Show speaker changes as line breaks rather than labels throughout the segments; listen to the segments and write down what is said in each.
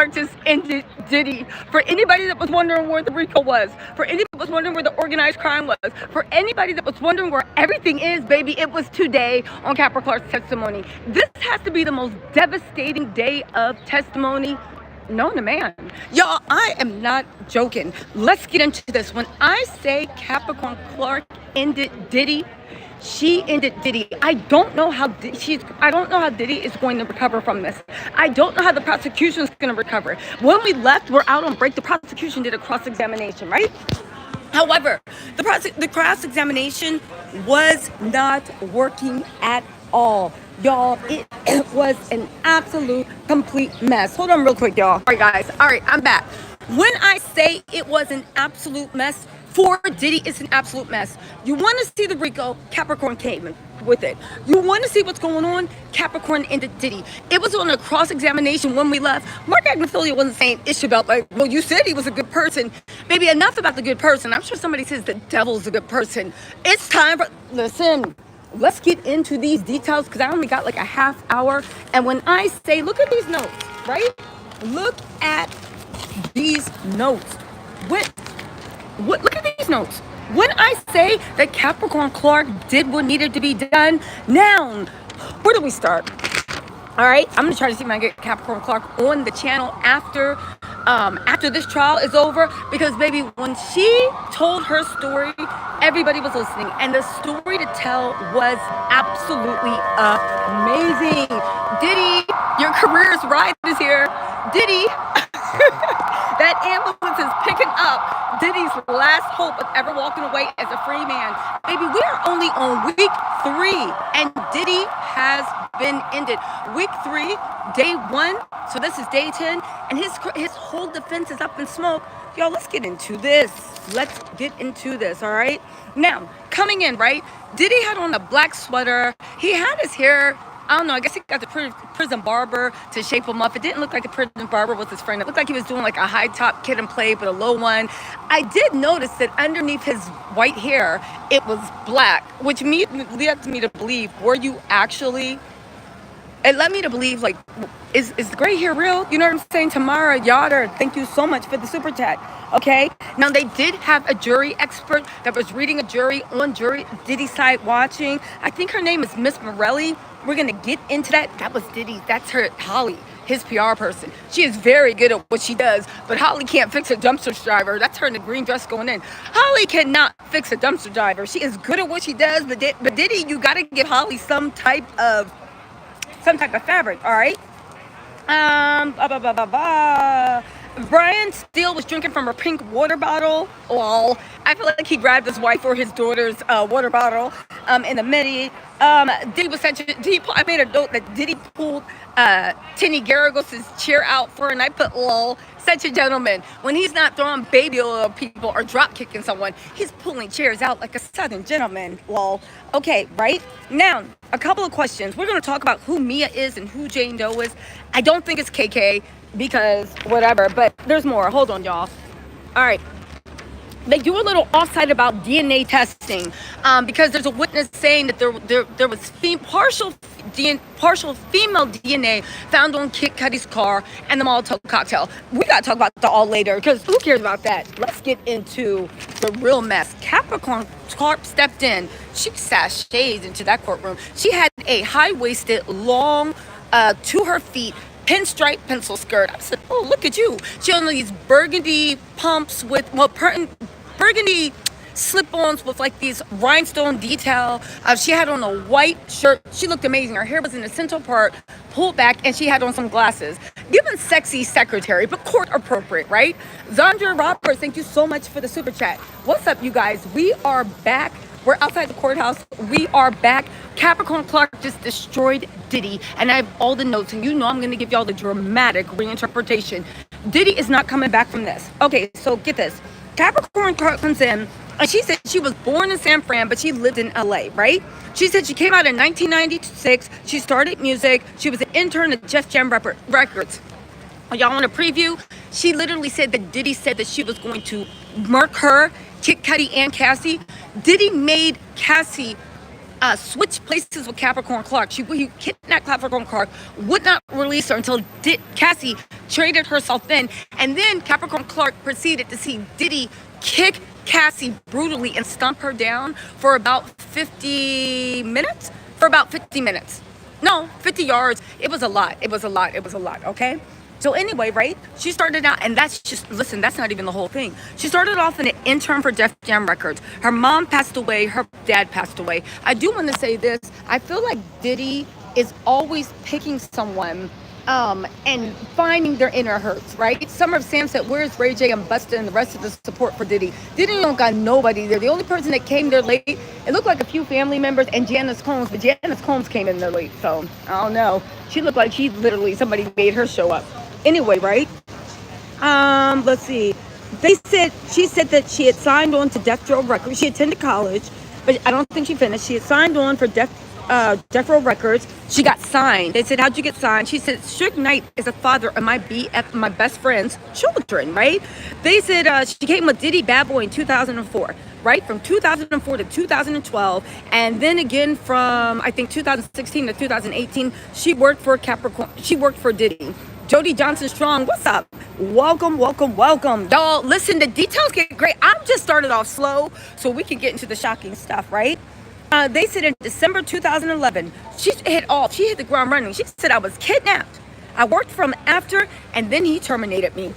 Clark just ended Diddy. For anybody that was wondering where the RICO was, for anybody that was wondering where the organized crime was, for anybody that was wondering where everything is, baby, it was today on Capricorn Clark's testimony. This has to be the most devastating day of testimony known to man. Y'all, I am not joking. Let's get into this. When I say Capricorn Clark ended Diddy, she ended Diddy. I don't know how Diddy is going to recover from this. I don't know how the prosecution is going to recover. When we left, we're out on break. The prosecution did a cross-examination, right? However, the cross-examination was not working at all. Y'all, it was an absolute complete mess. Hold on real quick, y'all. All right, guys. All right, I'm back. When I say it was an absolute mess, for Diddy, it's an absolute mess. You want to see the RICO, Capricorn came with it. You want to see what's going on, Capricorn ended Diddy. It was on a cross-examination when we left. Mark Agnifilo wasn't saying ish about, like, well, you said he was a good person. Baby, enough about the good person. I'm sure somebody says the devil's a good person. It's time for, listen, let's get into these details because I only got like a half hour. And when I say, look at these notes, right? Look at these notes. Look at these notes. When I say that Capricorn Clark did what needed to be done, now, where do we start? All right, I'm gonna try to see if I can get Capricorn Clark on the channel after this trial is over, because baby, when she told her story, everybody was listening, and the story to tell was absolutely amazing. Diddy, your career's ride is here. Diddy, that ambulance is picking up Diddy's last hope of ever walking away as a free man. Baby, we are only on week 3, and Diddy has been ended. Week 3, day 1, so this is day 10, and his whole defense is up in smoke. Y'all, let's get into this. Let's get into this, all right? Now, coming in, right? Diddy had on a black sweater. He had his hair, I don't know, I guess he got the prison barber to shape him up. It didn't look like the prison barber was his friend. It looked like he was doing like a high top Kid and Play, but a low one. I did notice that underneath his white hair, it was black, which led me to believe, were you actually... It led me to believe, like, is the gray hair real? You know what I'm saying? Tamara Yoder, thank you so much for the super chat. Okay? Now, they did have a jury expert that was reading a jury on Diddy's side watching. I think her name is Miss Morelli. We're going to get into that. That was Diddy. That's her, Holly, his PR person. She is very good at what she does, but Holly can't fix a dumpster driver. That's her in the green dress going in. Holly cannot fix a dumpster driver. She is good at what she does, but Diddy, you got to give Holly some type of fabric, all right? Brian Steele was drinking from a pink water bottle. Well, I feel like he grabbed his wife or his daughter's water bottle in the midi. Diddy was I made a note that Diddy pulled Tinny Garagos' chair out for her, and I put lol. Such a gentleman. When he's not throwing baby oil at people or drop kicking someone, he's pulling chairs out like a southern gentleman. Lol. Okay, right? Now, a couple of questions. We're going to talk about who Mia is and who Jane Doe is. I don't think it's KK because whatever, but there's more. Hold on, y'all. All right. They do a little offside about DNA testing because there's a witness saying that there was partial female DNA found on Kid Cudi's car and the Molotov cocktail. We got to talk about that all later because who cares about that? Let's get into the real mess. Capricorn Clark stepped in. She sashayed into that courtroom. She had a high-waisted, long, to her feet, pinstripe pencil skirt. I said, oh, look at you. She had these burgundy pumps with, burgundy slip-ons with like these rhinestone detail. She had on a white shirt. She looked amazing. Her hair was in the central part, pulled back, and she had on some glasses. Given sexy secretary, but court appropriate, right? Zandra Roberts, thank you so much for the super chat. What's up, you guys? We are back. We're outside the courthouse. We are back. Capricorn Clark just destroyed Diddy, and I have all the notes, and you know I'm going to give y'all the dramatic reinterpretation. Diddy is not coming back from this. Okay, so get this. Capricorn Clark comes in, and she said she was born in San Fran, but she lived in LA, right? She said she came out in 1996. She started music. She was an intern at Jeff Jam Records. Y'all want a preview? She literally said that Diddy said that she was going to murk her, Kid Cudi, and Cassie. Diddy made Cassie switched places with Capricorn Clark. He kidnapped Capricorn Clark, would not release her until Cassie traded herself in. And then Capricorn Clark proceeded to see Diddy kick Cassie brutally and stomp her down for about 50 minutes. For about 50 minutes. No, 50 yards. It was a lot. It was a lot. It was a lot. Okay. So anyway, right? She started out, and that's just, listen, that's not even the whole thing. She started off in an intern for Def Jam Records. Her mom passed away. Her dad passed away. I do want to say this. I feel like Diddy is always picking someone and finding their inner hurts, right? Summer of Sam said, where's Ray J and Busta and the rest of the support for Diddy? Diddy don't got nobody there. The only person that came there late, it looked like a few family members and Janice Combs, but Janice Combs came in there late, so I don't know. She looked like somebody made her show up. Anyway, right? Let's see. She said that she had signed on to Death Row Records. She attended college, but I don't think she finished. She had signed on for Death Row Records. She got signed. They said, how'd you get signed? She said, Suge Knight is the father of my BF, my best friend's children, right? They said she came with Diddy Bad Boy in 2004, right? From 2004 to 2012. And then again from, I think, 2016 to 2018, she worked for Capricorn. She worked for Diddy. Jody Johnson Strong, what's up? Welcome, welcome, welcome. Y'all, listen, the details get great. I'm just started off slow so we can get into the shocking stuff, right? They said in December 2011, she hit the ground running. She said, I was kidnapped. I worked for him after, and then he terminated me.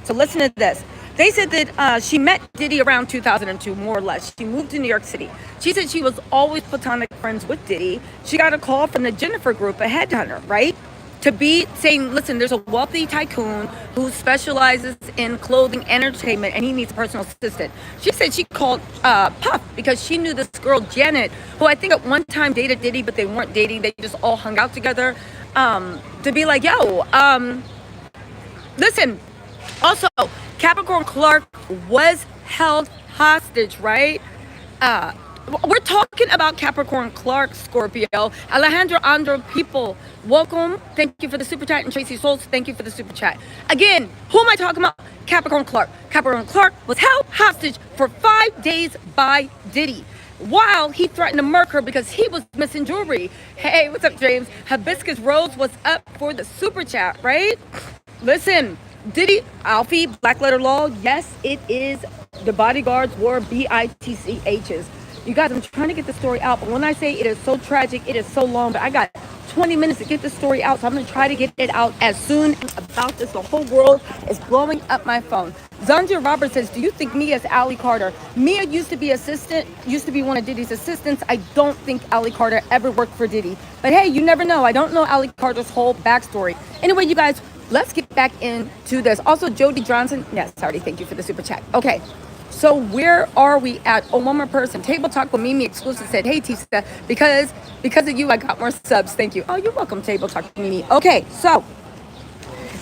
So listen to this. They said that she met Diddy around 2002, more or less. She moved to New York City. She said she was always platonic friends with Diddy. She got a call from the Jennifer Group, a headhunter, right? To be saying, listen, there's a wealthy tycoon who specializes in clothing entertainment and he needs a personal assistant. She said she called Puff because she knew this girl, Janet, who I think at one time dated Diddy, but they weren't dating. They just all hung out together to be like, yo, listen, also, Capricorn Clark was held hostage, right? We're talking about Capricorn Clark, Scorpio. Alejandro Andro, people, welcome. Thank you for the super chat. And Tracy Souls, thank you for the super chat. Again, who am I talking about? Capricorn Clark. Capricorn Clark was held hostage for 5 days by Diddy while he threatened to murder her because he was missing jewelry. Hey, what's up, James? Hibiscus Rose was up for the super chat, right? Listen, Diddy, Alfie, Black Letter Law, yes, it is. The bodyguards wore BITCHs. You guys, I'm trying to get the story out, but when I say it is so tragic, it is so long, but I got 20 minutes to get the story out, so I'm going to try to get it out as soon about this. The whole world is blowing up my phone. Zandra Roberts says, do you think Mia's Allie Carter? Mia used to be one of Diddy's assistants. I don't think Allie Carter ever worked for Diddy. But hey, you never know. I don't know Allie Carter's whole backstory. Anyway, you guys, let's get back into this. Also, Jody Johnson, yes, sorry, thank you for the super chat. Okay. So where are we at? Oh, one more person. Table Talk with Mimi Exclusive said, hey, Tisa, because of you, I got more subs. Thank you. Oh, you're welcome, Table Talk with Mimi. Okay, so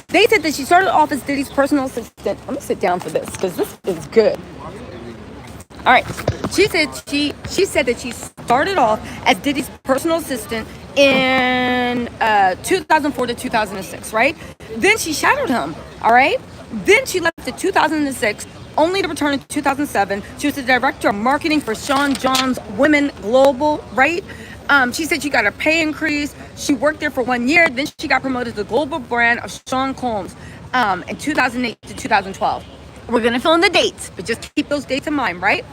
they said that she started off as Diddy's personal assistant. Let me sit down for this because this is good. All right. She said that she started off as Diddy's personal assistant in 2004 to 2006, right? Then she shadowed him, all right? Then she left in 2006, only to return in 2007. She was the director of marketing for Sean John's Women Global, right? She said she got a pay increase. She worked there for 1 year. Then she got promoted to the global brand of Sean Combs in 2008 to 2012. We're going to fill in the dates, but just keep those dates in mind, right?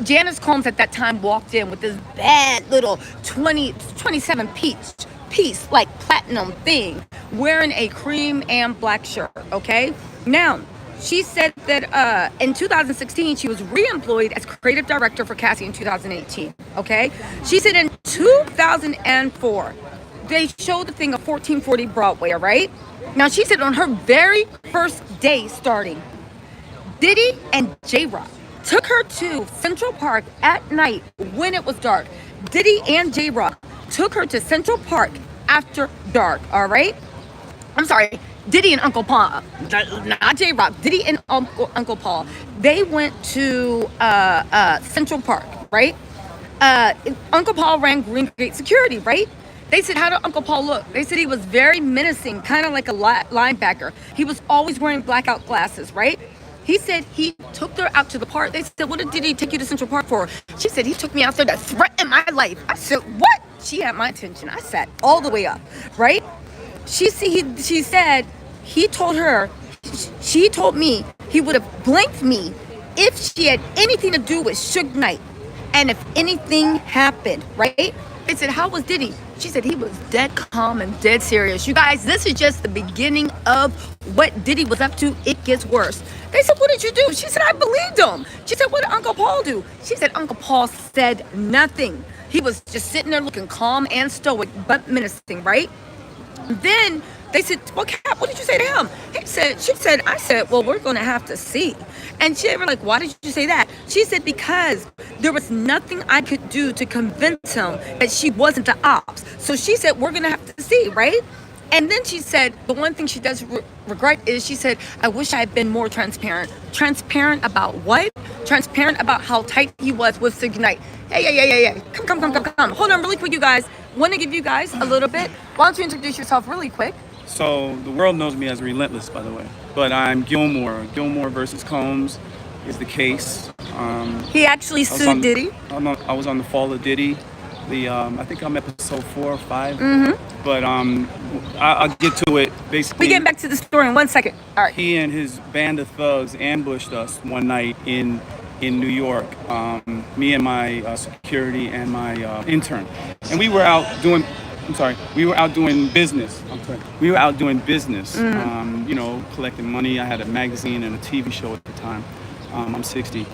Janice Combs at that time walked in with this bad little 27 piece, like platinum thing, wearing a cream and black shirt, okay? Now, she said that in 2016, she was re-employed as creative director for Cassie in 2018, okay? She said in 2004, they showed the thing of 1440 Broadway, right? Now, she said on her very first day starting, Diddy and J-Rock took her to Central Park at night when it was dark. Diddy and J-Rock took her to Central Park after dark, all right? I'm sorry, Diddy and Uncle Paul, not J-Rock, Diddy and Uncle Paul. They went to Central Park, right? Uncle Paul ran Green Gate Security, right? They said, how did Uncle Paul look? They said he was very menacing, kind of like a linebacker. He was always wearing blackout glasses, right? He said he took her out to the park. They said, what did Diddy take you to Central Park for? She said, he took me out there to threaten my life. I said, what? She had my attention. I sat all the way up, right? She said he told her, she told me he would have blanked me if she had anything to do with Suge Knight. And if anything happened, right? They said, how was Diddy? She said he was dead calm and dead serious. You guys, this is just the beginning of what Diddy was up to. It gets worse. They said, what did you do? She said, I believed him. She said, what did Uncle Paul do? She said, Uncle Paul said nothing. He was just sitting there looking calm and stoic, but menacing, right? Then they said, well, Cap, what did you say to him? She said, I said, well, we're going to have to see. And they were like, why did you say that? She said, because there was nothing I could do to convince him that she wasn't the ops. So she said, we're going to have to see, right? And then she said, the one thing she does regret is, she said, I wish I had been more transparent. Transparent about what? Transparent about how tight he was with Suge Knight. Hey. Come. Hold on really quick, you guys. Want to give you guys a little bit. Why don't you introduce yourself really quick?
So the world knows me as Relentless, by the way. But I'm Gilmore. Gilmore versus Combs is the case.
He actually sued Diddy.
I was on the fall of Diddy. I think I'm episode 4 or 5.
Mm-hmm.
But I'll get to it. Basically,
we get back to the story in 1 second. All right.
He and his band of thugs ambushed us one night in New York. Me and my security and my intern, and we were out doing. We were out doing business. We were out doing business. Collecting money. I had a magazine and a TV show at the time. I'm 60.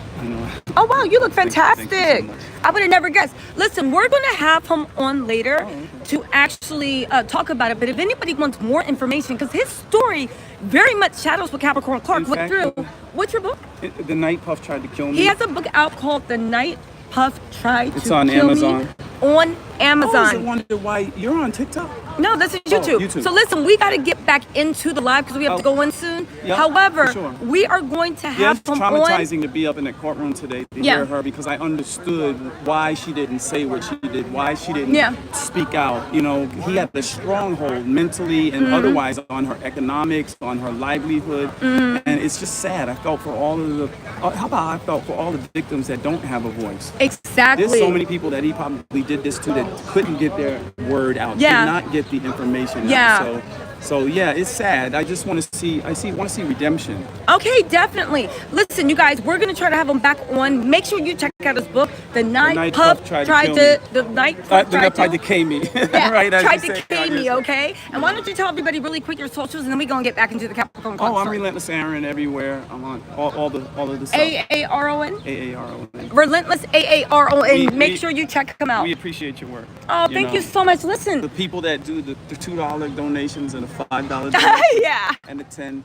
Oh wow, you look fantastic.
Thank you so much.
I would have never guessed. Listen, we're gonna have him on later to actually talk about it. But if anybody wants more information, because his story very much shadows what Capricorn Clark went through. What's your book?
The Night Puff Tried to Kill Me.
He has a book out called The Night Puff Tried to Kill Me.
It's on Amazon.
On Amazon.
I always wondered why you're on TikTok.
No, this is YouTube.
YouTube.
So listen, we got to get back into the live because we have to go in soon.
Yeah,
however,
sure.
We are going to have
it's traumatizing to be up in the courtroom today to hear her, because I understood why she didn't say what she did, why she didn't speak out. He had a stronghold mentally and otherwise on her economics, on her livelihood, and it's just sad. I felt for all the victims that don't have a voice.
Exactly.
There's so many people that he probably did this to that couldn't get their word out, did not get the information out. So yeah, it's sad. I just want to see redemption.
Okay, definitely. Listen, you guys, we're gonna try to have him back on. Make sure you check out his book, The Night Puff Tried to
K Me.
Yeah,
right,
tried to K Me. Okay. And why don't you tell everybody really quick your socials, and then we're gonna get back into the Capricorn Clark
I'm Relentless Aaron everywhere. I'm on all of the stuff.
AARON.
AARON.
Relentless AARON. Make sure you check him out.
We appreciate your work.
Oh, thank you so much. Listen,
the people that do the $2 donations and the $5
yeah,
and the 10,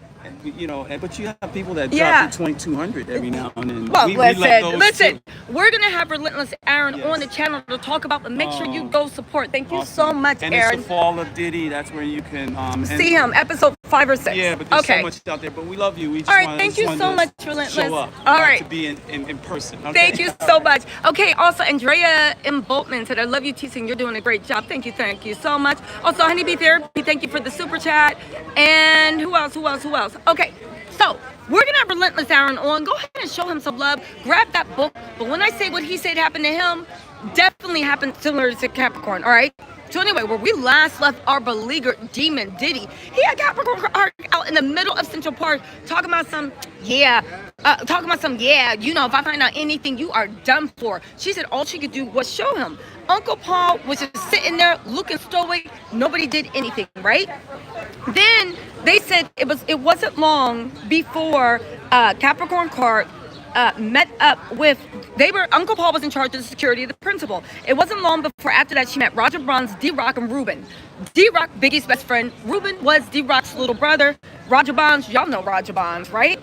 but you have people that drop the $2,200 every now and then.
Well, listen, we're gonna have Relentless Aaron on the channel to talk about, but make sure you go support. Thank you so much,
and
Aaron.
It's the fall of Diddy. That's where you can
see him, episode 5 or 6.
Yeah, but there's so much out there. But we love you. We just
all right, thank you so much, Relentless.
Show up.
All right,
to be in person. Okay?
Thank you so much. Okay, also Andrea M. Boltman said, I love you, teaching. You're doing a great job. Thank you so much. Also, Honeybee Therapy, thank you for the super chat. And who else? Okay, so we're gonna have Relentless Aaron on. Go ahead and show him some love. Grab that book. But when I say what he said happened to him, definitely happened similar to Capricorn. All right. So anyway, where we last left our beleaguered demon Diddy, he had Capricorn Clark out in the middle of Central Park talking about some, if I find out anything, you are done for. She said all she could do was show him. Uncle Paul was just sitting there looking stoic. Nobody did anything, right? Then they said it wasn't long before Capricorn Clark met up with, Uncle Paul was in charge of the security of the principal. It wasn't long before after that she met Roger Bonds, D-Rock, and Ruben. D-Rock, Biggie's best friend. Ruben was D-Rock's little brother. Roger Bonds, y'all know Roger Bonds, right?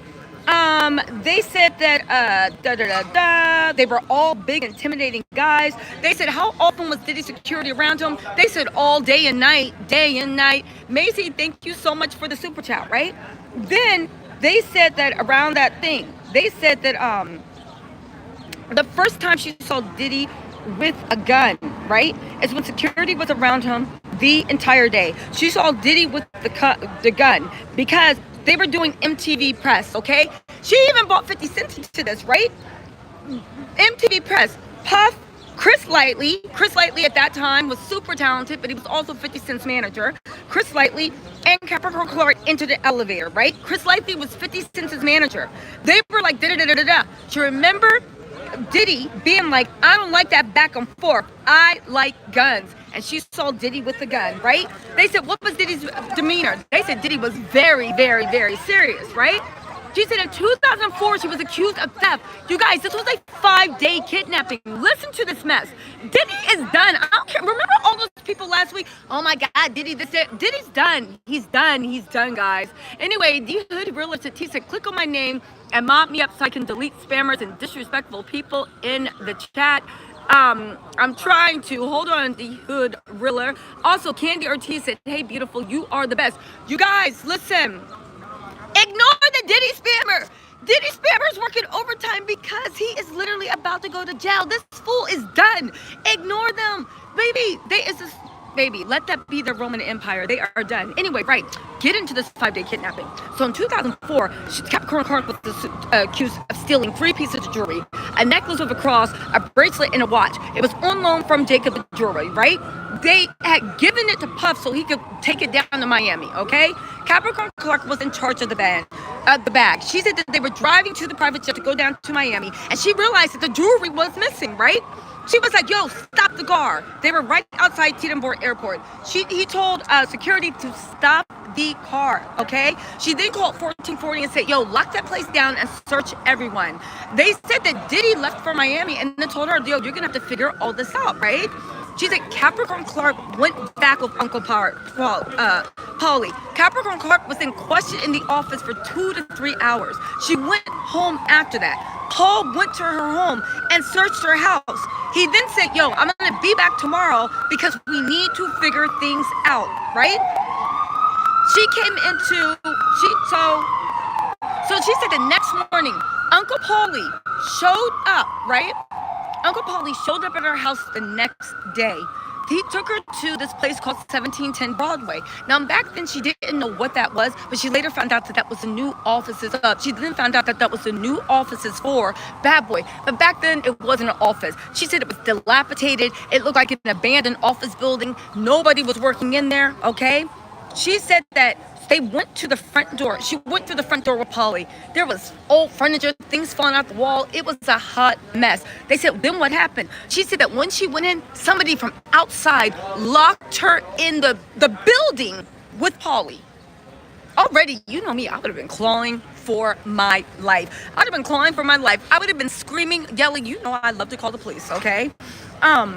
They said that they were all big, intimidating guys. They said, how often was Diddy security around him? They said all day and night. Macy, thank you so much for the super chat, right? Then they said that around that thing, they said that the first time she saw Diddy with a gun, right, is when security was around him the entire day. She saw Diddy with the gun because they were doing MTV press, okay? She even bought 50 Cent into this, right? MTV Press, Puff, Chris Lightly at that time was super talented, but he was also 50 Cent's manager. Chris Lightly and Capricorn Clark entered the elevator, right? Chris Lightly was 50 Cent's manager. They were like, da-da-da-da-da. Do you remember Diddy being like, I don't like that back and forth. I like guns. And she saw Diddy with the gun, right? They said, what was Diddy's demeanor? They said Diddy was very, very, very serious, right? She said in 2004, she was accused of theft. You guys, this was a 5-day kidnapping. Listen to this mess. Diddy is done. I don't care. Remember all those people last week? Oh my God, Diddy, this, that. Diddy's done. He's done. He's done, guys. Anyway, the Hood Realtor T said, click on my name and mob me up so I can delete spammers and disrespectful people in the chat. I'm trying to hold on, the Hood Riller. Also, Candy Ortiz said, hey, beautiful, you are the best. You guys, listen. Ignore the Diddy spammer. Diddy spammer is working overtime because he is literally about to go to jail. This fool is done. Ignore them. Baby, baby, let that be the Roman Empire. They are done. Anyway, right, get into this 5-day kidnapping. So in 2004, Capricorn Clark was accused of stealing 3 pieces of jewelry, a necklace with a cross, a bracelet, and a watch. It was on loan from Jacob Jewelry, right? They had given it to Puff so he could take it down to Miami, okay? Capricorn Clark was in charge of the bag. She said that they were driving to the private jet to go down to Miami, and she realized that the jewelry was missing, right? She was like, yo, stop the car. They were right outside Teterboro Airport. He told security to stop the car, okay? She then called 1440 and said, yo, lock that place down and search everyone. They said that Diddy left for Miami and then told her, yo, you're gonna have to figure all this out, right? She said Capricorn Clark went back with Uncle Paulie. Capricorn Clark was in question in the office for 2 to 3 hours. She went home after that. Paul went to her home and searched her house. He then said, yo, I'm gonna be back tomorrow because we need to figure things out, right? She came into, so she said the next morning, Uncle Paulie showed up, right? Uncle Paulie showed up at her house the next day. He took her to this place called 1710 Broadway. Now, back then, she didn't know what that was, but she later found out that that was the new offices. She then found out that that was the new offices for Bad Boy. But back then, it wasn't an office. She said it was dilapidated. It looked like an abandoned office building. Nobody was working in there, okay? She said that they went to the front door. She went through the front door with Paulie. There was old furniture, things falling out the wall. It was a hot mess. They said, then what happened? She said that when she went in, somebody from outside locked her in the building with Paulie. Already, you know me, I would have been clawing for my life. I would have been clawing for my life. I would have been screaming, yelling. You know I love to call the police, okay?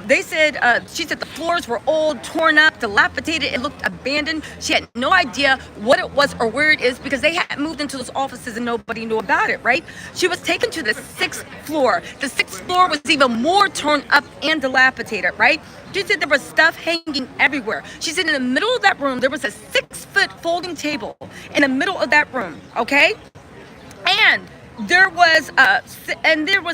They said, she said the floors were old, torn up, dilapidated. It looked abandoned. She had no idea what it was or where it is because they had moved into those offices and nobody knew about it, right? She was taken to the 6th floor. The 6th floor was even more torn up and dilapidated, right? She said there was stuff hanging everywhere. She said in the middle of that room, there was a 6-foot folding table in the middle of that room, okay? And there was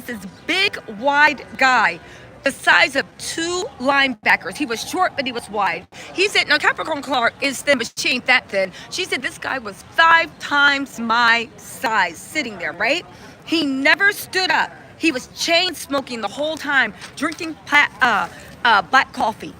this big, wide guy the size of 2 linebackers. He was short, but he was wide. He said, now Capricorn Clark is thin, but she ain't that thin. She said this guy was 5 times my size sitting there, right? He never stood up. He was chain smoking the whole time, drinking black coffee.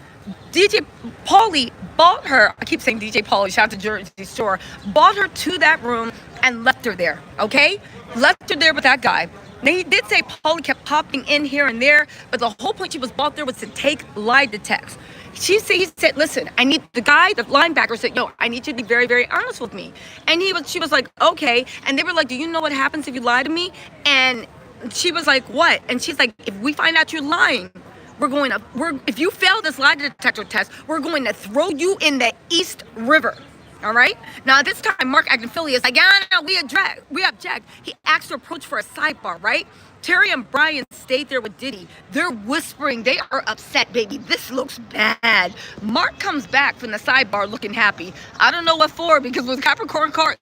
DJ Paulie bought her, I keep saying DJ Paulie, shout out to Jersey Shore, bought her to that room and left her there, okay? Left her there with that guy. Now, he did say Paulie kept popping in here and there, but the whole point she was bought there was to take lie detectors. He said, listen, I need the guy, the linebacker said, yo, I need you to be very, very honest with me. And she was like, okay. And they were like, do you know what happens if you lie to me? And she was like, what? And she's like, if we find out you're lying, if you fail this lie detector test, we're going to throw you in the East River. All right. Now, at this time, Mark Agnifili is like, yeah, no, we object. He asked to approach for a sidebar, right? Terry and Brian stayed there with Diddy. They're whispering. They are upset, baby. This looks bad. Mark comes back from the sidebar looking happy. I don't know what for, because when Capricorn Clark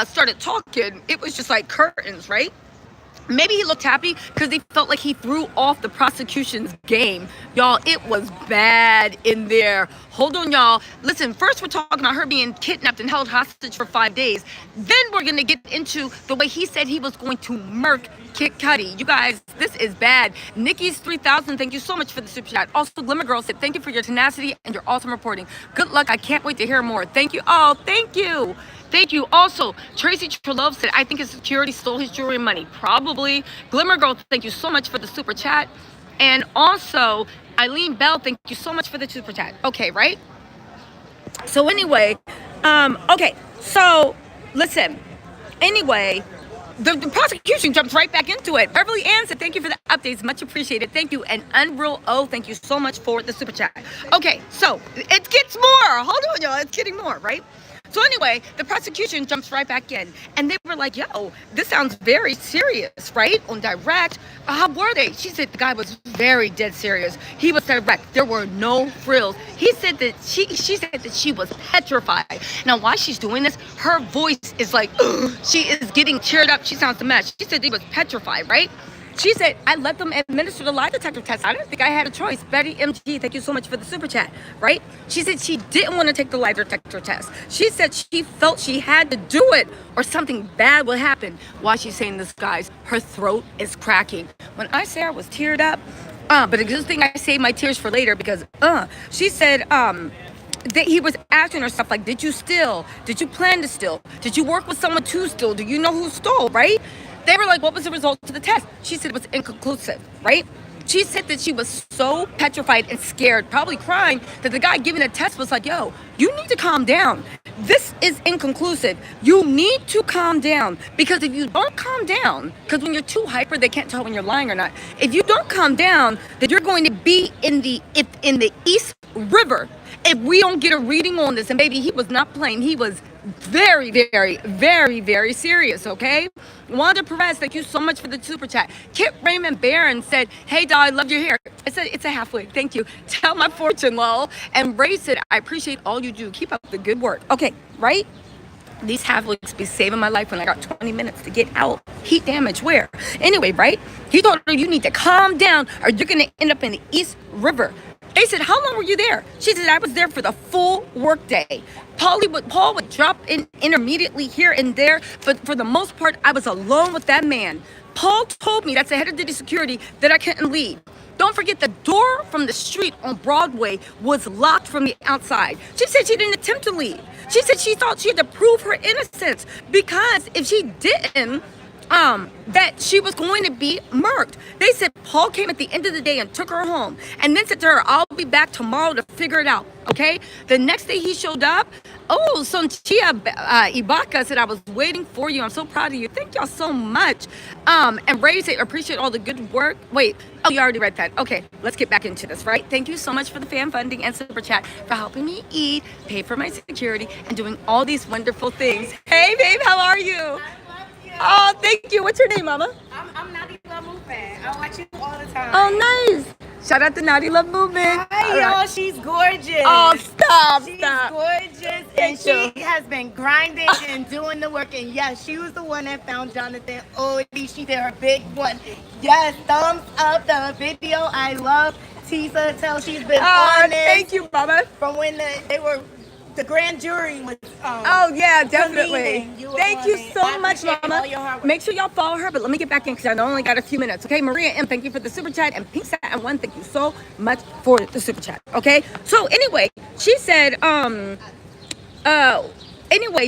started talking, it was just like curtains, right? Maybe he looked happy because he felt like he threw off the prosecution's game. Y'all, it was bad in there. Hold on, y'all. Listen, first we're talking about her being kidnapped and held hostage for 5 days. Then we're going to get into the way he said he was going to murk Kid Cudi. You guys, this is bad. Nikki's 3000, thank you so much for the super chat. Also, Glimmer Girl said, thank you for your tenacity and your awesome reporting. Good luck. I can't wait to hear more. Thank you. Oh, thank you. Thank you. Also, Tracy Trelove said, I think his security stole his jewelry and money. Probably. Glimmer Girl, thank you so much for the super chat. And also, Eileen Bell, thank you so much for the super chat. Okay, right? So anyway, okay. So, listen. Anyway, the prosecution jumps right back into it. Beverly Ann said, thank you for the updates. Much appreciated. Thank you. And Unreal O, thank you so much for the super chat. Okay, so it gets more. Hold on, y'all. It's getting more, right? So anyway, the prosecution jumps right back in. And they were like, yo, this sounds very serious, right? On direct. How were they? She said the guy was very dead serious. He was direct. There were no frills. He said that she said that she was petrified. Now, why she's doing this, her voice is like, ugh, she is getting cheered up. She sounds a mess. She said he was petrified, right? She said, I let them administer the lie detector test. I didn't think I had a choice. Betty MG, thank you so much for the super chat, right? She said she didn't want to take the lie detector test. She said she felt she had to do it or something bad would happen. Why she's saying this, guys, her throat is cracking. When I say I was teared up, but it's a good thing I saved my tears for later because, she said, that he was asking her stuff like, did you steal? Did you plan to steal? Did you work with someone to steal? Do you know who stole, right? They were like, what was the result of the test? She said it was inconclusive, right? She said that she was so petrified and scared, probably crying, that the guy giving the test was like, yo, you need to calm down. This is inconclusive. You need to calm down. Because if you don't calm down, because when you're too hyper, they can't tell when you're lying or not. If you don't calm down, then you're going to be in the East River. If we don't get a reading on this, and baby, he was not playing. He was very, very, very, very serious, okay? Wanda Perez, thank you so much for the super chat. Kit Raymond Barron said, hey, doll, I love your hair. It's a half wig. Thank you. Tell my fortune, lol. And Ray said, I appreciate all you do. Keep up the good work. Okay, right? These half wigs be saving my life when I got 20 minutes to get out. Heat damage, where? Anyway, right? He told her, you need to calm down or you're going to end up in the East River. They said, how long were you there? She said, I was there for the full work day. Paul would drop in intermediately here and there, but for the most part, I was alone with that man. Paul told me, that's the head of Diddy security, that I couldn't leave. Don't forget the door from the street on Broadway was locked from the outside. She said she didn't attempt to leave. She said she thought she had to prove her innocence because if she didn't, that she was going to be murked. They said Paul came at the end of the day and took her home and then said to her, I'll be back tomorrow to figure it out, okay? The next day he showed up. Oh, Sonchia Ibaka said, I was waiting for you. I'm so proud of you. Thank y'all so much. And Ray said, appreciate all the good work. Wait, oh, you already read that. Okay, let's get back into this, right? Thank you so much for the fan funding and super chat for helping me eat, pay for my security, and doing all these wonderful things. Hey, babe, how are you? Oh, thank you. What's your name, Mama?
I'm Naughty Love Movement. I watch you all the time.
Oh, nice. Shout out to Naughty Love Movement.
Hi, y'all. She's gorgeous.
Oh, stop.
She's gorgeous. And she has been grinding and doing the work. And yes, she was the one that found Jonathan Odie. She did her big one. Yes, thumbs up the video. I love Tisa. Tell she's been on this.
Thank you, Mama.
From when the grand jury was
oh yeah, definitely. Thank you so much, Mama.
Make
sure y'all follow her, but let me get back in because I only got a few minutes. Okay, Maria M, thank you for the super chat, and Pink Sat 1, thank you so much for the super chat. Okay, so anyway, she said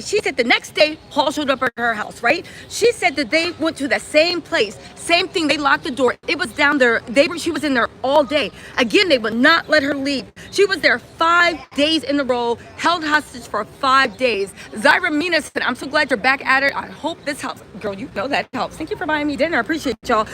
she said the next day Paul showed up at her house, right? She said that they went to the same place, same thing. They locked the door. It was down there. She was in there all day. Again, they would not let her leave. She was there 5 days in a row, held hostage for 5 days. Zyra Mina said, I'm so glad you're back at it. I hope this helps. Girl, you know that helps. Thank you for buying me dinner. I appreciate y'all.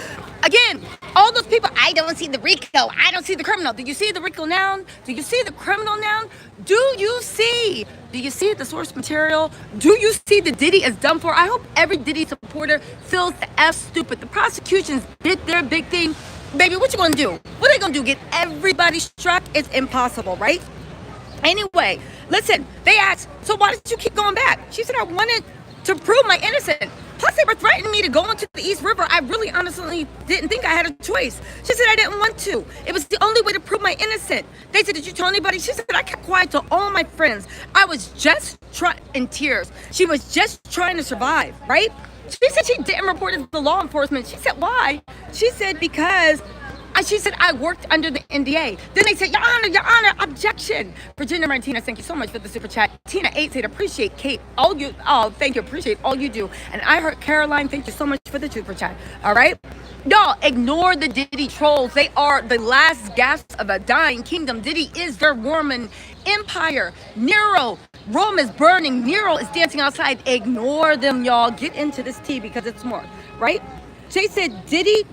Again, all those people, I don't see the RICO. I don't see the criminal. Do you see the RICO noun? Do you see the criminal noun? Do you see the source material? Do you see the Diddy is done for? I hope every Diddy supporter feels the F stupid. The prosecutions did their big thing. Baby, what you gonna do? What are they gonna do? Get everybody struck? It's impossible, right? Anyway, listen, they asked, so why did you keep going back? She said, I wanted to prove my innocence. Plus, they were threatening me to go into the East River. I really honestly didn't think I had a choice. She said I didn't want to. It was the only way to prove my innocence. They said, did you tell anybody? She said I kept quiet to all my friends. I was just in tears. She was just trying to survive, right? She said she didn't report it to the law enforcement. She said, why? She said, because she said I worked under the NDA. Then they said, Your Honor, objection. Virginia Martinez, thank you so much for the super chat. Tina 8 said, appreciate Kate, thank you, appreciate all you do. And I heard Caroline, thank you so much for the super chat. All right, y'all ignore the Diddy trolls. They are the last gasps of a dying kingdom. Diddy is their Roman empire. Rome is burning. Nero is dancing outside. Ignore them, y'all. Get into this tea because it's more, right? She said she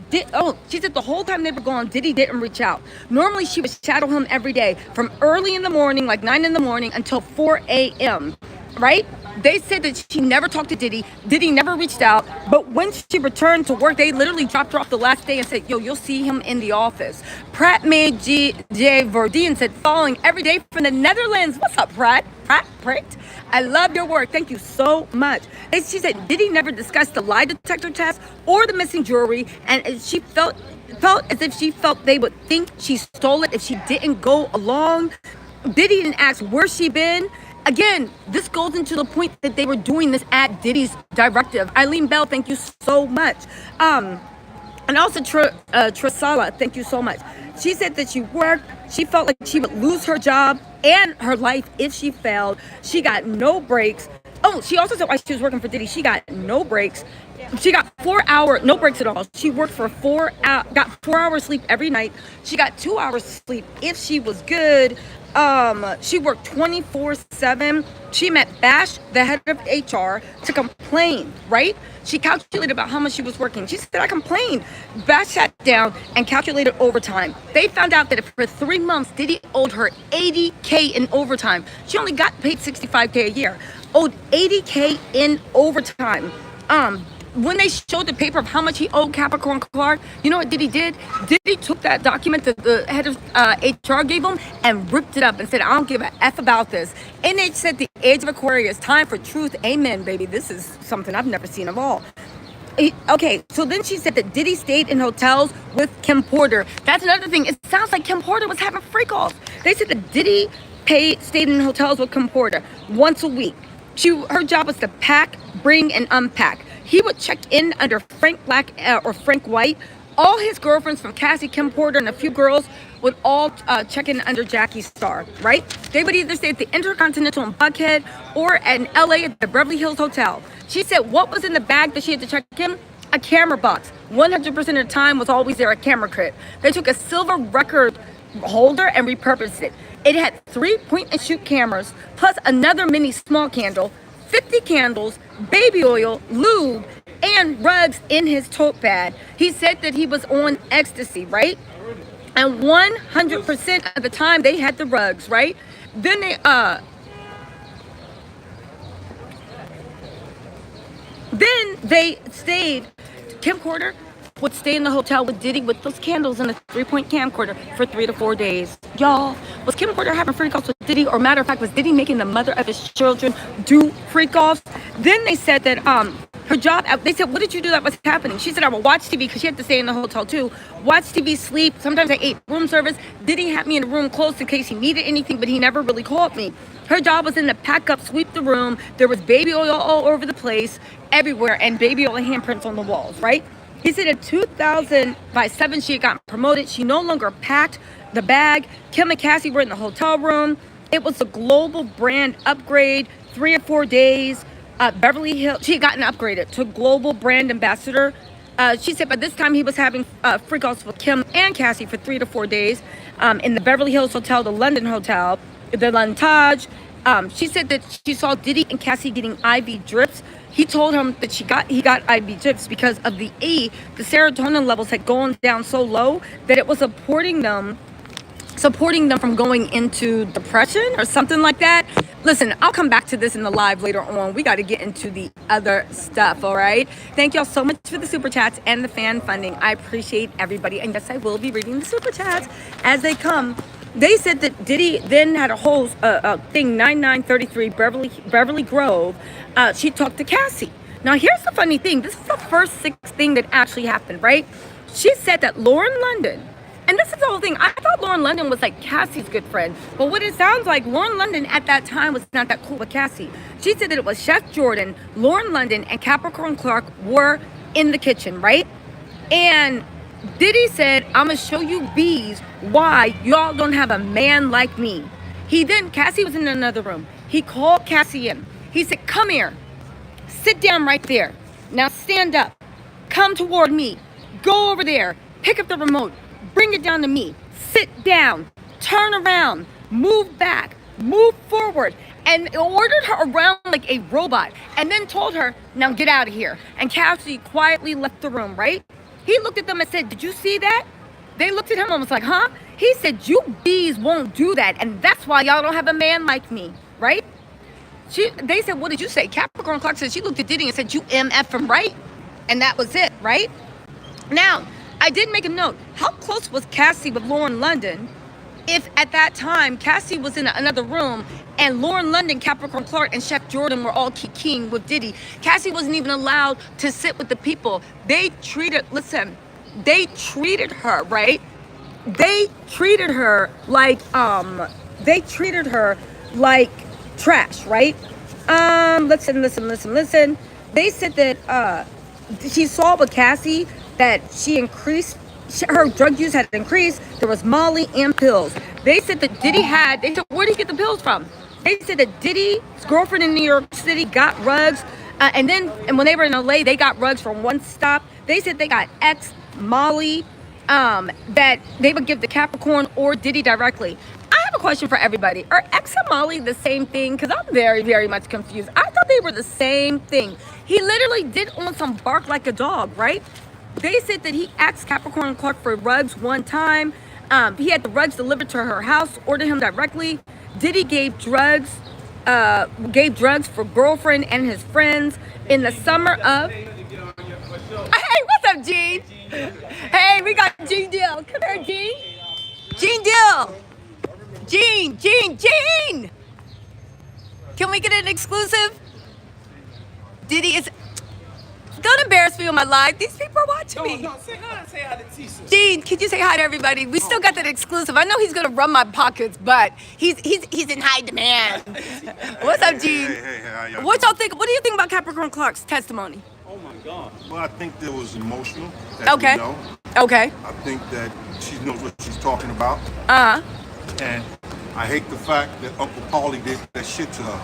said the whole time they were gone, Diddy didn't reach out. Normally she would shadow him every day from early in the morning, like 9 in the morning until 4 a.m., right? They said that she never talked to Diddy. Diddy never reached out. But when she returned to work, they literally dropped her off the last day and said, yo, you'll see him in the office. Pratt made J. Verdien said, following every day from the Netherlands. What's up, Pratt? Pratt? I love your work. Thank you so much. And she said Diddy never discussed the lie detector test or the missing jewelry. And she felt as if she felt they would think she stole it if she didn't go along. Diddy didn't ask where she been. Again, this goes into the point that they were doing this at Diddy's directive. Eileen Bell, thank you so much. And also Trisala, thank you so much. She said that she worked. She felt like she would lose her job and her life if she failed. She got no breaks. Oh, she also said while she was working for Diddy, she got no breaks. She got no breaks at all. She worked for got 4 hours sleep every night. She got 2 hours sleep if she was good. She worked 24/7. She met Bash, the head of HR, to complain, right? She calculated about how much she was working. She said, I complained. Bash sat down and calculated overtime. They found out that for 3 months, Diddy owed her $80K in overtime. She only got paid $65K a year. Owed $80K in overtime. When they showed the paper of how much he owed Capricorn Clark, you know what Diddy did? Diddy took that document that the head of HR gave him and ripped it up and said, I don't give a F about this. And it said the age of Aquarius, time for truth. Amen, baby. This is something I've never seen at all. Okay, so then she said that Diddy stayed in hotels with Kim Porter. That's another thing. It sounds like Kim Porter was having freak-offs. They said that Diddy stayed in hotels with Kim Porter once a week. Her job was to pack, bring, and unpack. He would check in under Frank Black or Frank White. All his girlfriends from Cassie, Kim Porter, and a few girls would all check in under Jackie Star, right? They would either stay at the Intercontinental in Buckhead or in LA at the Beverly Hills Hotel. She said what was in the bag that she had to check in? A camera box. 100% of the time was always there, a camera kit. They took a silver record holder and repurposed it. It had 3 point-and-shoot cameras, plus another mini small candle, 50 candles, baby oil, lube, and rugs in his tote bag. He said that he was on ecstasy, right? And 100% of the time they had the rugs, right? Then they stayed. Kim Porter would stay in the hotel with Diddy with those candles and a 3-point camcorder for 3 to 4 days. Y'all, was Kim Porter having freak-offs with Diddy? Or matter of fact, was Diddy making the mother of his children do freak-offs? Then they said that her job, they said, what did you do that was happening? She said, I would watch TV because she had to stay in the hotel too. Watch TV, sleep. Sometimes I ate room service. Diddy had me in the room close in case he needed anything, but he never really called me. Her job was in to pack up, sweep the room. There was baby oil all over the place, everywhere, and baby oil handprints on the walls, right? He said in 2007, she had gotten promoted. She no longer packed the bag. Kim and Cassie were in the hotel room. It was a global brand upgrade, 3 or 4 days. Beverly Hills, she had gotten upgraded to global brand ambassador. She said by this time he was having freak-offs with Kim and Cassie for 3 to 4 days in the Beverly Hills Hotel, the London Hotel, the London Taj. She said that she saw Diddy and Cassie getting IV drips. He told him that he got IV drips because of the serotonin levels had gone down so low that it was supporting them from going into depression or something like that. Listen, I'll come back to this in the live later on. We got to get into the other stuff, all right? Thank y'all so much for the super chats and the fan funding. I appreciate everybody. And yes, I will be reading the super chats as they come. They said that Diddy then had a whole thing, 9933 Beverly Grove. She talked to Cassie. Now, here's the funny thing. This is the first thing that actually happened, right? She said that Lauren London, and this is the whole thing. I thought Lauren London was like Cassie's good friend. But what it sounds like, Lauren London at that time was not that cool with Cassie. She said that it was Chef Jordan, Lauren London, and Capricorn Clark were in the kitchen, right? And Diddy said, I'm going to show you bees why y'all don't have a man like me. Cassie was in another room. He called Cassie in. He said, come here. Sit down right there. Now stand up. Come toward me. Go over there. Pick up the remote. Bring it down to me. Sit down. Turn around. Move back. Move forward. And ordered her around like a robot. And then told her, now get out of here. And Cassie quietly left the room, right? He looked at them and said, did you see that? They looked at him and was like, huh? He said, you bees won't do that. And that's why y'all don't have a man like me, right? They said, what did you say? Capricorn Clark said she looked at Diddy and said, you MF him, right? And that was it, right? Now, I did make a note. How close was Cassie with Lauren London if at that time Cassie was in another room and Lauren London, Capricorn Clark, and Chef Jordan were all kikiing with Diddy? Cassie wasn't even allowed to sit with the people. They treated her, right? They treated her like trash, right? Listen. They said that she saw with Cassie that her drug use had increased. There was Molly and pills. They said that they said, where did he get the pills from? They said that Diddy's girlfriend in New York City got rugs. And when they were in LA, they got rugs from One Stop. They said they got Molly, that they would give to Capricorn or Diddy directly. I have a question for everybody. Are X and Molly the same thing? Because I'm very, very much confused. I thought they were the same thing. He literally did on some bark like a dog, right? They said that he asked Capricorn Clark for rugs one time. He had the rugs delivered to her house, ordered him directly. Diddy gave drugs for girlfriend and his friends in the summer of... Hey, what's up, Gene? Hey, we got Gene Deal. Come here, Gene. Gene Deal. Gene! Can we get an exclusive? Diddy is... Don't embarrass me on my live. These people are watching me.
No, say hi to Tisha.
Gene, can you say hi to everybody? We still got that exclusive. I know he's gonna run my pockets, but he's in high demand. What's up, Gene?
Hey, how y'all
What y'all think? What do you think about Capricorn Clark's testimony?
Oh my God.
Well, I think that was emotional.
Okay.
We know.
Okay.
I think that she knows what she's talking about. And I hate the fact that Uncle Paulie did that shit to her.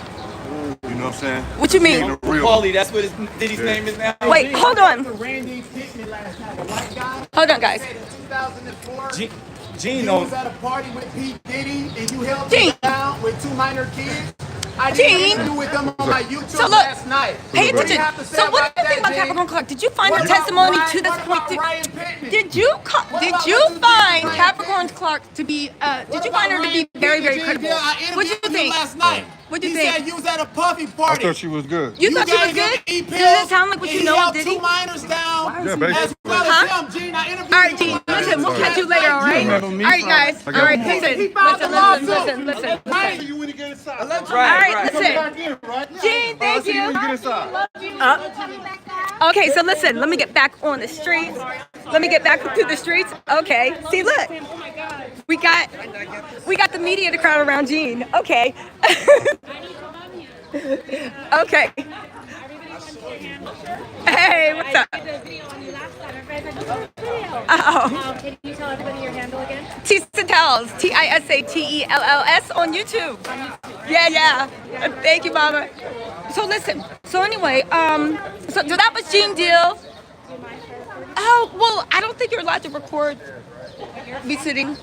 You know what I'm saying?
What you mean?
Ain't a real-
Paulie, that's what Diddy's name is now?
Wait, hold on.
Randy hit me last night, a white guy.
Hold on, guys.
Said in 2004,
Gene
he
knows.
was at a party with P. Diddy and you held
Gene.
me down with 2 minor kids. I did
Gene.
an interview with them on my YouTube
So look,
last night.
Pay
What do
attention.
you have to say
So what do you
that,
think about
Gene?
Capricorn Clark? Did you find her
What about
testimony
Ryan-
to this
what
point?
about Ryan Pittman?
Did you
What
find
about Ryan
Capricorn
Pittman?
Clark to be?
What
Did you
about
find her to be
Ryan
very, very
Pittman, Gene?
credible?
Yeah, I
What do you
interviewed him
think?
last night.
What do you
He
think?
said you was at a puffy
I
party.
thought she was good.
You thought she was
gave
good?
him
Does
E-pills,
it sound like what
and
you know
he
of
held
Diddy?
2 minors down.
Yeah, basically.
As well
Huh?
as him, Gene. I interviewed
All right,
him
Gene.
on
Listen, we'll
Sorry.
catch you later. All right.
remember
All
me
right,
from-
guys. All
got
right,
one.
listen.
He filed a lawsuit.
Listen.
Right.
You when you get inside.
All right, listen.
right?
Gene, thank
See you when you
you.
get inside.
Okay, so listen, let me get back on the streets. Let me get back to the streets. Okay, see, look. We got the media to crowd around Gene. Okay. Okay. Hey, what's up? Oh.
Can you tell everybody your handle again?
Tisatels, Tisatels on YouTube. Yeah. Thank you, Mama. So listen. So anyway, so that was Gene Deal. Oh well, I don't think you're allowed to record me sitting.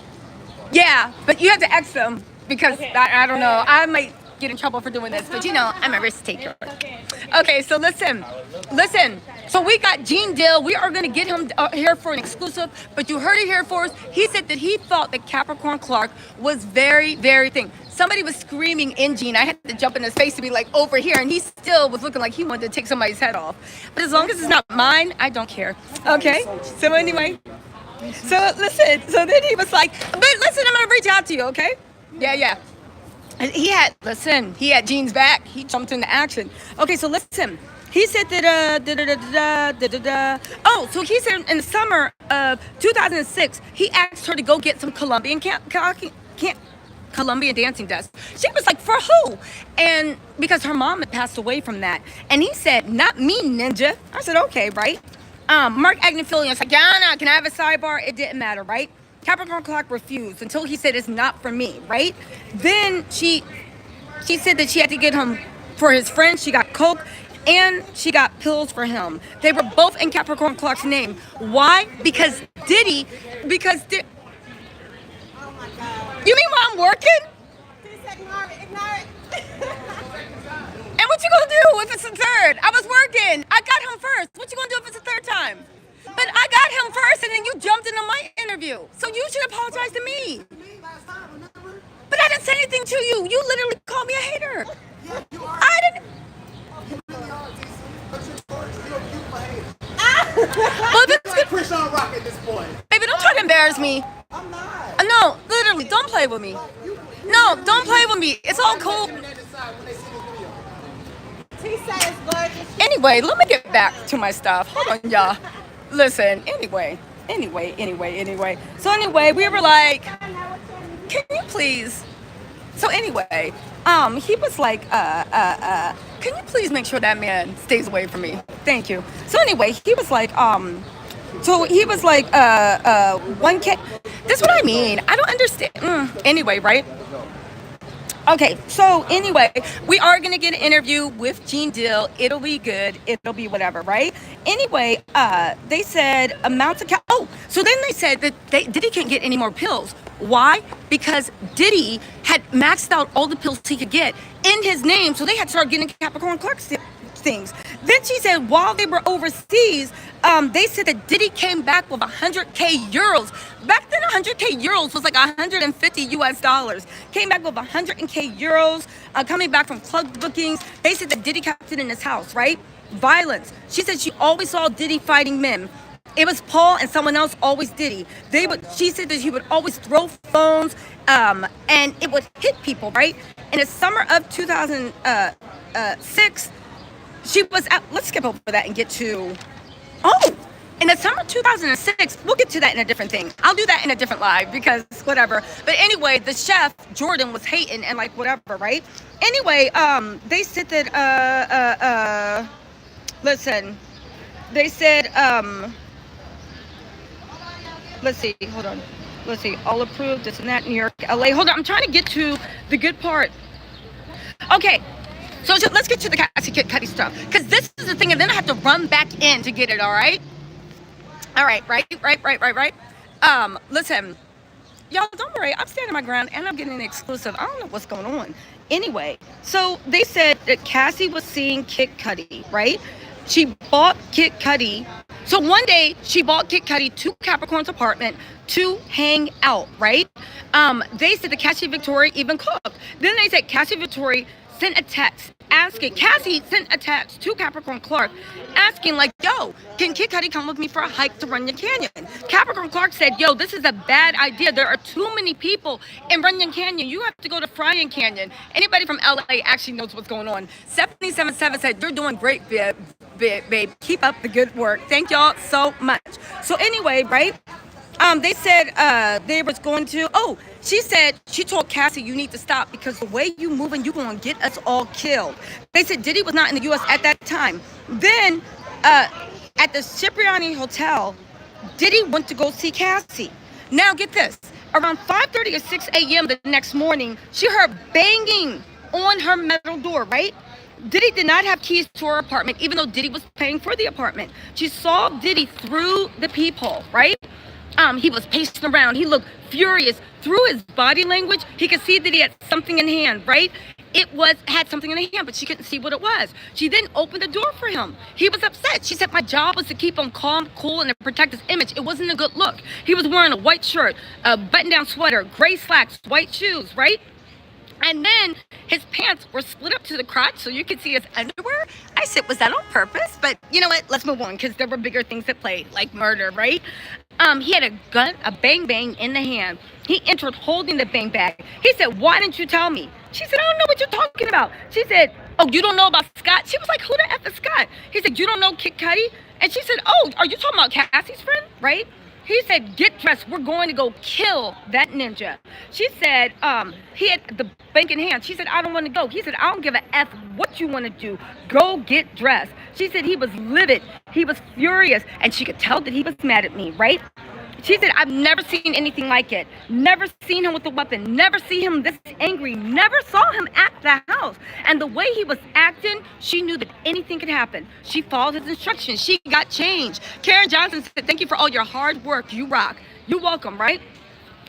Yeah, but you have to X them because I don't know. I might get in trouble for doing this, but you know, I'm a risk taker. Okay, so listen. So we got Gene Dill. We are going to get him here for an exclusive, but you heard it here first. He said that he thought that Capricorn Clark was very, very thin. Somebody was screaming in Gene. I had to jump in his face to be like, over here, and he still was looking like he wanted to take somebody's head off. But as long as it's not mine, I don't care. Okay? So anyway, so listen. So then he was like, but listen, I'm going to reach out to you, okay? Yeah. And he had Gene's back. He jumped into action. Okay, so listen. He said that oh, so he said in the summer of 2006, he asked her to go get some Colombian dancing dust. She was like, for who? And because her mom had passed away from that. And he said, not me, ninja. I said, okay, right? Mark Agnifilian was like, Yana, can I have a sidebar? It didn't matter, right? Capricorn Clark refused until he said it's not for me, right? Then she said that she had to get him for his friend. She got coke and she got pills for him. They were both in Capricorn Clark's name. Why? Because Diddy. You mean while I'm working?
Ignore it.
And what you gonna do if it's a third? I was working. I got him first. What you gonna do if it's a third time? But I got him first, and then you jumped into my interview. So you should apologize to me. But I didn't say anything to you. You literally called me a hater. I didn't. Well, this is
Chris on rock at this point.
baby, don't try to embarrass me.
I'm not.
No, literally, don't play with me. No, don't play with me. It's all cool.
He says gorgeous.
Anyway, let me get back to my stuff. Hold on, y'all. Listen, anyway. So anyway, we were like, can you please? So anyway, he was like, can you please make sure that man stays away from me? Thank you. So anyway, he was like, 1K. That's what I mean. I don't understand. Anyway, right? Okay, so anyway, we are going to get an interview with Gene Deal. It'll be good. It'll be whatever, right? Anyway, they said amounts of so then they said that Diddy can't get any more pills. Why? Because Diddy had maxed out all the pills he could get in his name, so they had to start getting Capricorn Clark things. Then she said while they were overseas, they said that Diddy came back with 100K euros. Back then, 100K euros was like 150 US dollars. Came back with 100K euros, coming back from club bookings. They said that Diddy kept it in his house, right? Violence. She said she always saw Diddy fighting men. It was Paul and someone else, always Diddy. She said that he would always throw phones, and it would hit people, right? In the summer of 2006, she was at, let's skip over that and get to, in the summer 2006, we'll get to that in a different thing. I'll do that in a different live because whatever. But anyway, the chef, Jordan, was hating and like whatever, right? Anyway, they said that, listen, they said, let's see, hold on. Let's see, all approved, this and that, New York, LA. Hold on, I'm trying to get to the good part. Okay. So let's get to the Cassie Kid Cudi stuff. Because this is the thing, and then I have to run back in to get it, all right? All right, right. Listen, y'all, don't worry. I'm standing my ground, and I'm getting an exclusive. I don't know what's going on. Anyway, so they said that Cassie was seeing Kid Cudi, right? She bought Kid Cudi. So one day, she bought Kid Cudi to Capricorn's apartment to hang out, right? They said that Cassie Victoria even cooked. Then they said Cassie Victoria sent a text asking, Cassie sent a text to Capricorn Clark asking like, yo, can Kid Cudi come with me for a hike to Runyon Canyon? Capricorn Clark said, yo, this is a bad idea. There are too many people in Runyon Canyon. You have to go to Fryan Canyon. Anybody from LA actually knows what's going on. 777 said, you're doing great, babe. Keep up the good work. Thank y'all so much. So anyway, right? They said they was going to, she said, she told Cassie, you need to stop because the way you moving, you going to get us all killed. They said Diddy was not in the U.S. at that time. Then at the Cipriani Hotel, Diddy went to go see Cassie. Now get this, around 5:30 or 6 a.m. the next morning, she heard banging on her metal door, right? Diddy did not have keys to her apartment, even though Diddy was paying for the apartment. She saw Diddy through the peephole, right? He was pacing around. He looked furious. Through his body language, he could see that he had something in hand, right? Had something in his hand, but she couldn't see what it was. She then opened the door for him. He was upset. She said, my job was to keep him calm, cool, and to protect his image. It wasn't a good look. He was wearing a white shirt, a button-down sweater, gray slacks, white shoes, right? And then his pants were split up to the crotch so you could see his underwear. I said, was that on purpose? But you know what? Let's move on because there were bigger things at play, like murder, right? He had a gun, a bang bang in the hand. He entered holding the bang bag. He said, why didn't you tell me? She said, I don't know what you're talking about. She said, oh, you don't know about Scott? She was like, who the F is Scott? He said, you don't know Kid Cudi? And she said, oh, are you talking about Cassie's friend, right? He said, get dressed. We're going to go kill that ninja. She said, he had the bank in hand. She said, I don't want to go. He said, I don't give a F what you want to do. Go get dressed. She said he was livid. He was furious. And she could tell that he was mad at me, right? She said, I've never seen anything like it. Never seen him with a weapon. Never seen him this angry. Never saw him at the house. And the way he was acting, she knew that anything could happen. She followed his instructions. She got changed. Karen Johnson said, thank you for all your hard work. You rock. You're welcome, right?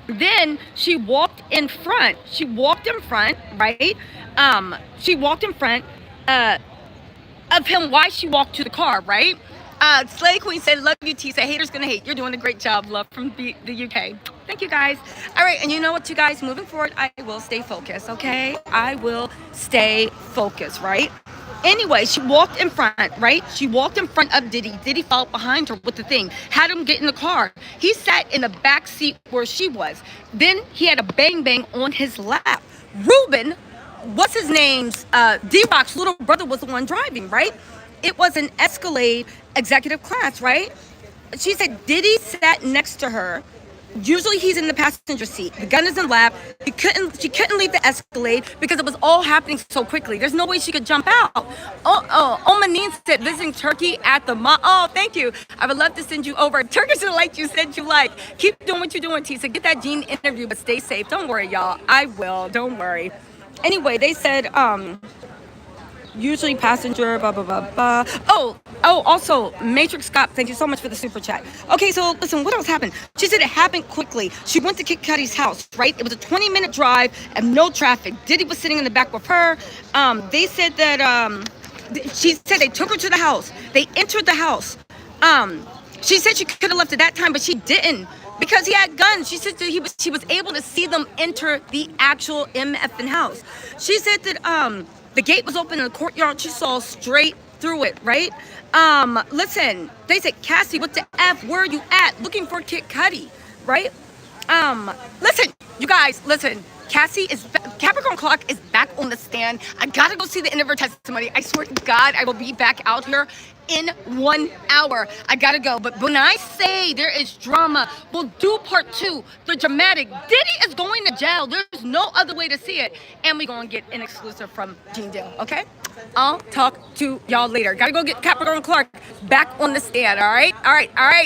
Then she walked in front. She walked in front, right? She walked in front of him while she walked to the car, right? Slay Queen said, love you, T. Say, haters gonna hate. You're doing a great job. Love from the UK. Thank you, guys. All right, and you know what, you guys? Moving forward, I will stay focused, okay? I will stay focused, right? Anyway, she walked in front, right? She walked in front of Diddy. Diddy followed behind her with the thing. Had him get in the car. He sat in the back seat where she was. Then he had a bang-bang on his lap. Ruben, what's his name's? D-Rock's little brother was the one driving, right? It was an Escalade executive class, right? She said Diddy sat next to her. Usually he's in the passenger seat. The gun is in lap. She couldn't leave the Escalade because it was all happening so quickly. There's no way she could jump out. Omanine said visiting Turkey at the mall. Oh, thank you. I would love to send you over. Turkish delight you said you like. Keep doing what you're doing, Tisa. Get that Gene interview, but stay safe. Don't worry, y'all. I will. Don't worry. Anyway, they said usually passenger, blah, blah, blah, blah. Oh, also, Matrix Scott, thank you so much for the super chat. Okay, so listen, what else happened? She said it happened quickly. She went to Kid Cudi's house, right? It was a 20-minute drive and no traffic. Diddy was sitting in the back with her. They said that, she said they took her to the house. They entered the house. She said she could have left at that time, but she didn't because he had guns. She said that she was able to see them enter the actual MFN house. She said that, the gate was open in the courtyard. She saw straight through it, right? Listen, they said, Cassie, what the F? Where are you at? Looking for Kid Cudi, right? Listen, you guys, listen. Capricorn Clark is back on the stand. I gotta go see the end of her testimony. I swear to God, I will be back out here in 1 hour. I gotta go. But when I say there is drama, we'll do part 2, the dramatic. Diddy is going to jail. There's no other way to see it. And we're gonna get an exclusive from Gene Deal, okay? I'll talk to y'all later. Gotta go get Capricorn Clark back on the stand, all right? All right, all right.